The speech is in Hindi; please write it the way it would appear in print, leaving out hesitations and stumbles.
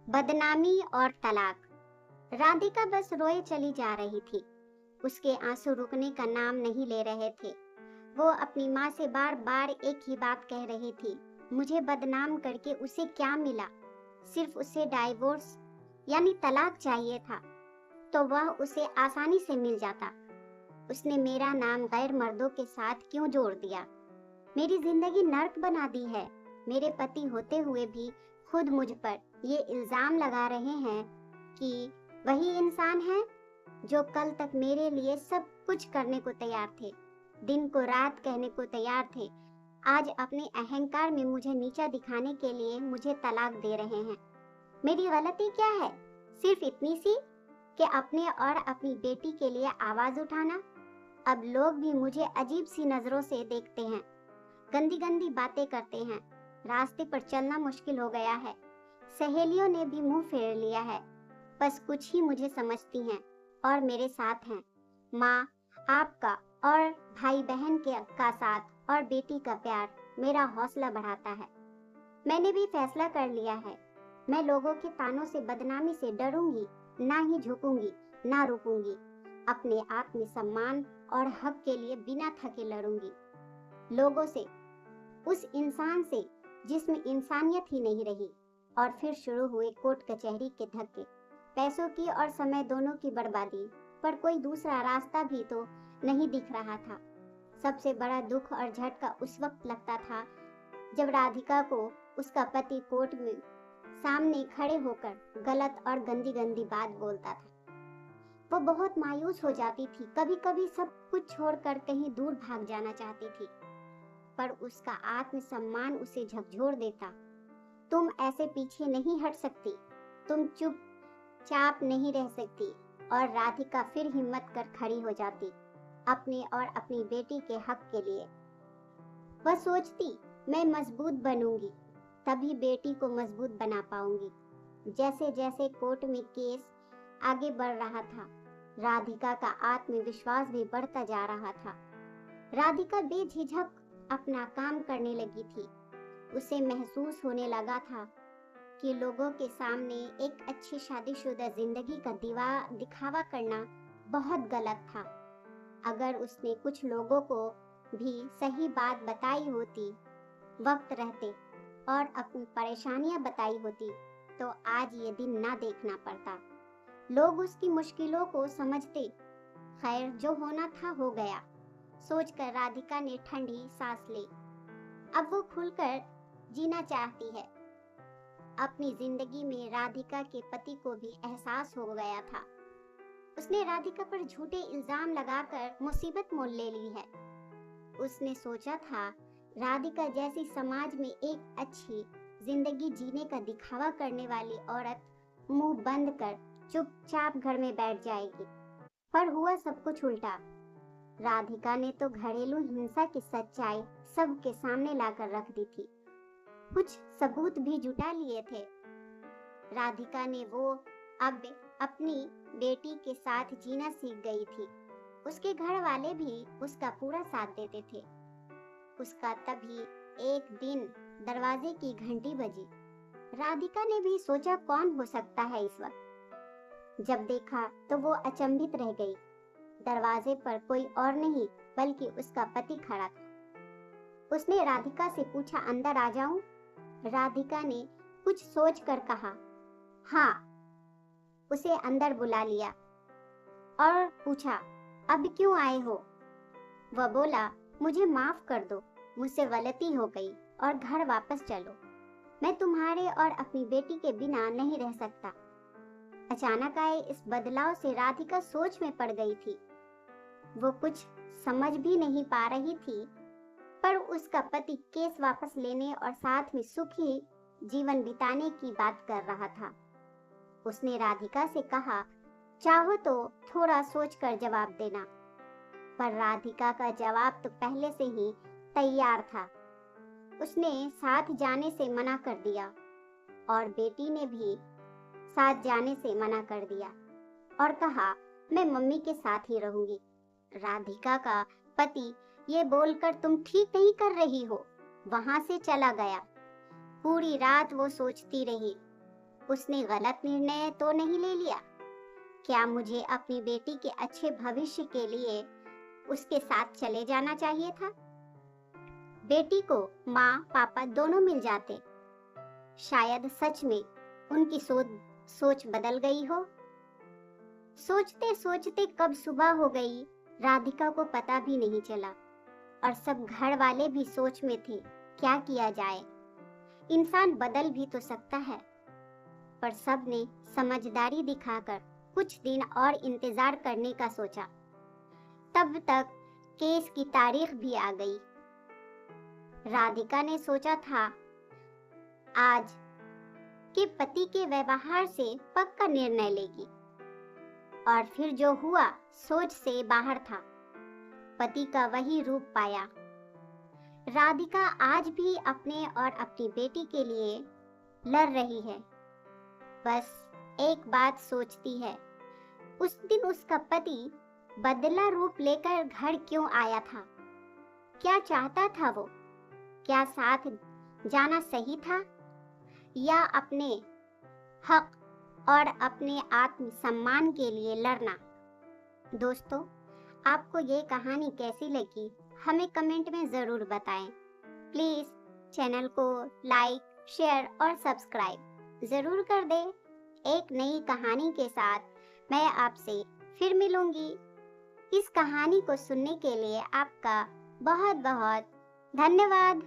बदनामी और तलाक। राधिका बस रोए चली जा रही थी। उसके आंसू रुकने का नाम नहीं ले रहे थे। वो अपनी माँ से बार बार एक ही बात कह रही थी, मुझे बदनाम करके उसे क्या मिला? सिर्फ उसे डाइवोर्स यानी तलाक चाहिए था, तो वह उसे आसानी से मिल जाता। उसने मेरा नाम गैर मर्दों के साथ क्यों जोड़ दिया? मेरी जिंदगी नर्क बना दी है। मेरे पति होते हुए भी खुद मुझ पर ये इल्जाम लगा रहे हैं कि वही इंसान है जो कल तक मेरे लिए सब कुछ करने को तैयार थे, दिन को रात कहने को तैयार थे। आज अपने अहंकार में मुझे नीचा दिखाने के लिए मुझे तलाक दे रहे हैं। मेरी गलती क्या है? सिर्फ इतनी सी कि अपने और अपनी बेटी के लिए आवाज उठाना। अब लोग भी मुझे अजीब सी नजरों से देखते हैं, गंदी गंदी बातें करते हैं। रास्ते पर चलना मुश्किल हो गया है। सहेलियों ने भी मुंह फेर लिया है। बस कुछ ही मुझे समझती हैं और मेरे साथ हैं। माँ, आपका और भाई बहन के का साथ और बेटी का प्यार मेरा हौसला बढ़ाता है। मैंने भी फैसला कर लिया है। मैं लोगों के तानों से, बदनामी से डरूंगी, ना ही झुकूंगी, ना रुकूंगी। अपने आत्म सम्मान और हक के लिए बिना थके लड़ूंगी। लोगों से, उस इंसान से जिसमें इंसानियत ही नहीं रही। और फिर शुरू हुए कोर्ट कचहरी के धक्के, पैसों की और समय दोनों की बर्बादी। पर कोई दूसरा रास्ता भी तो नहीं दिख रहा था। सबसे बड़ा दुख और झटका उस वक्त लगता था जब राधिका को उसका पति कोर्ट में सामने खड़े होकर गलत और गंदी गंदी बात बोलता था। वो बहुत मायूस हो जाती थी। कभी कभी सब कुछ छोड़कर कहीं दूर भाग जाना चाहती थी, पर उसका आत्मसम्मान उसे झकझोर देता। तुम ऐसे पीछे नहीं हट सकती, तुम चुपचाप नहीं रह सकती। और राधिका फिर हिम्मत कर खड़ी हो जाती, अपने और अपनी बेटी के हक के लिए। वह सोचती, मैं मजबूत बनूंगी, तभी बेटी को मजबूत बना पाऊंगी। जैसे जैसे कोर्ट में केस आगे बढ़ रहा था, राधिका का आत्मविश्वास भी बढ़ता जा रहा था। राधिका बेझिझक अपना काम करने लगी थी। उसे महसूस होने लगा था कि लोगों के सामने एक अच्छी शादीशुदा जिंदगी का दिखावा करना बहुत गलत था। अगर उसने कुछ लोगों को भी सही बात बताई होती, वक्त रहते, और अपनी परेशानियां बताई होती, तो आज ये दिन ना देखना पड़ता। लोग उसकी मुश्किलों को समझते। खैर, जो होना था हो गया, सोचकर राधिका ने ठंडी सांस ली। अब वो खुलकर जीना चाहती है। अपनी जिंदगी में राधिका के पति को भी एहसास हो गया था। उसने राधिका पर झूठे इल्जाम लगाकर मुसीबत मोल ले ली है। उसने सोचा था राधिका जैसी समाज में एक अच्छी जिंदगी जीने का दिखावा करने वाली औरत मुंह बंद कर चुपचाप घर में बैठ जाएगी, पर हुआ सब कुछ उल्टा। राधिका ने तो घरेलू हिंसा की सच्चाई सबके सामने लाकर रख दी थी। कुछ सबूत भी जुटा लिए थे। राधिका ने वो अब अपनी बेटी के साथ जीना सीख गई थी। उसके घर वाले भी उसका पूरा साथ देते थे। उसका तभी एक दिन दरवाजे की घंटी बजी। राधिका ने भी सोचा कौन हो सकता है इस वक्त। जब देखा तो वो अचंभित रह गई। दरवाजे पर कोई और नहीं बल्कि उसका पति खड़ा था। उसने राधिका से पूछा, अंदर आ जाऊं? राधिका ने कुछ सोचकर कहा, हाँ। उसे अंदर बुला लिया और पूछा, अब क्यों आए हो? वह बोला, मुझे माफ कर दो, मुझसे गलती हो गई और घर वापस चलो। मैं तुम्हारे और अपनी बेटी के बिना नहीं रह सकता। अचानक आए इस बदलाव से राधिका सोच में पड़ गई थी। वो कुछ समझ भी नहीं पा रही थी, पर उसका पति केस वापस लेने और साथ में सुखी जीवन बिताने की बात कर रहा था। उसने राधिका से कहा, चाहो तो थोड़ा सोचकर जवाब देना। पर राधिका का जवाब तो पहले से ही तैयार था। उसने साथ जाने से मना कर दिया और बेटी ने भी साथ जाने से मना कर दिया और कहा, मैं मम्मी के साथ ही रहूंगी। राधिका का पति ये बोलकर तुम ठीक नहीं कर रही हो, वहां से चला गया। पूरी रात वो सोचती रही, उसने गलत निर्णय तो नहीं ले लिया? क्या मुझे अपनी बेटी के अच्छे भविष्य के लिए उसके साथ चले जाना चाहिए था? बेटी को माँ पापा दोनों मिल जाते। शायद सच में उनकी सोच बदल गई हो। सोचते सोचते कब सुबह हो गई, राधिका को पता भी नहीं चला। और सब घर वाले भी सोच में थे, क्या किया जाए। इंसान बदल भी तो सकता है। पर सब ने समझदारी दिखाकर कुछ दिन और इंतजार करने का सोचा। तब तक केस की तारीख भी आ गई। राधिका ने सोचा था आज कि पति के व्यवहार से पक्का निर्णय लेगी, और फिर जो हुआ सोच से बाहर था। पति का वही रूप पाया। राधिका आज भी अपने और अपनी बेटी के लिए लड़ रही है। बस एक बात सोचती है, उस दिन उसका पति बदला रूप लेकर घर क्यों आया था? क्या चाहता था वो? क्या साथ जाना सही था, या अपने हक और अपने आत्मसम्मान के लिए लड़ना? दोस्तों, आपको ये कहानी कैसी लगी हमें कमेंट में ज़रूर बताएं। प्लीज़ चैनल को लाइक, शेयर और सब्सक्राइब ज़रूर कर दें। एक नई कहानी के साथ मैं आपसे फिर मिलूंगी। इस कहानी को सुनने के लिए आपका बहुत बहुत धन्यवाद।